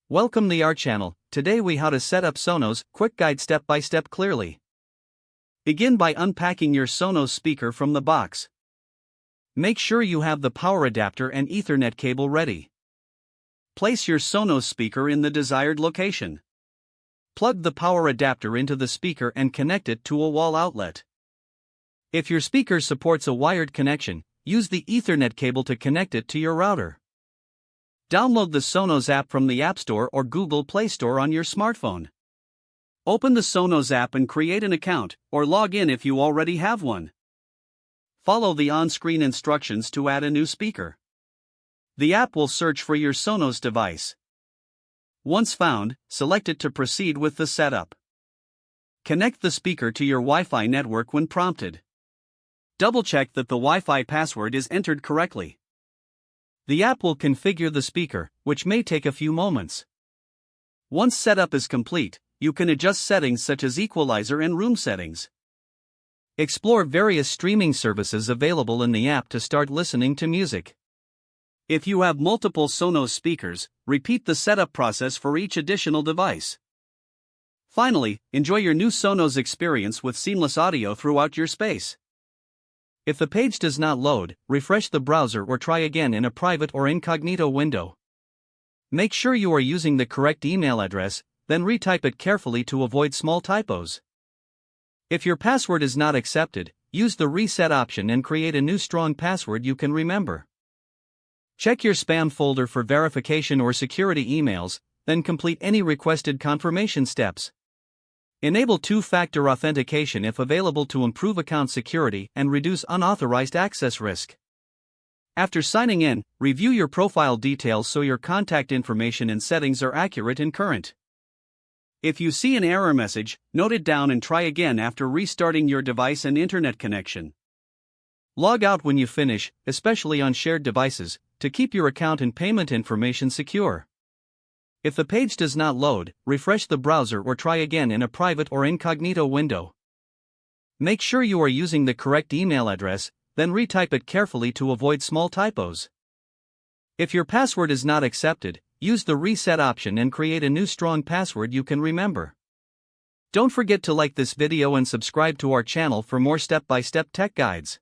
Welcome to our channel. Today we how to set up Sonos, quick guide step by step clearly. Begin by unpacking your Sonos speaker from the box. Make sure you have the power adapter and Ethernet cable ready. Place your Sonos speaker in the desired location. Plug the power adapter into the speaker and connect it to a wall outlet. If your speaker supports a wired connection, use the Ethernet cable to connect it to your router. Download the Sonos app from the App Store or Google Play Store on your smartphone. Open the Sonos app and create an account, or log in if you already have one. Follow the on-screen instructions to add a new speaker. The app will search for your Sonos device. Once found, select it to proceed with the setup. Connect the speaker to your Wi-Fi network when prompted. Double-check that the Wi-Fi password is entered correctly. The app will configure the speaker, which may take a few moments. Once setup is complete, you can adjust settings such as equalizer and room settings. Explore various streaming services available in the app to start listening to music. If you have multiple Sonos speakers, repeat the setup process for each additional device. Finally, enjoy your new Sonos experience with seamless audio throughout your space. If the page does not load, refresh the browser or try again in a private or incognito window. Make sure you are using the correct email address, then retype it carefully to avoid small typos. If your password is not accepted, use the reset option and create a new strong password you can remember. Check your spam folder for verification or security emails, then complete any requested confirmation steps. Enable two-factor authentication if available to improve account security and reduce unauthorized access risk. After signing in, review your profile details so your contact information and settings are accurate and current. If you see an error message, note it down and try again after restarting your device and internet connection. Log out when you finish, especially on shared devices, to keep your account and payment information secure. If the page does not load, refresh the browser or try again in a private or incognito window. Make sure you are using the correct email address, then retype it carefully to avoid small typos. If your password is not accepted, use the reset option and create a new strong password you can remember. Don't forget to like this video and subscribe to our channel for more step-by-step tech guides.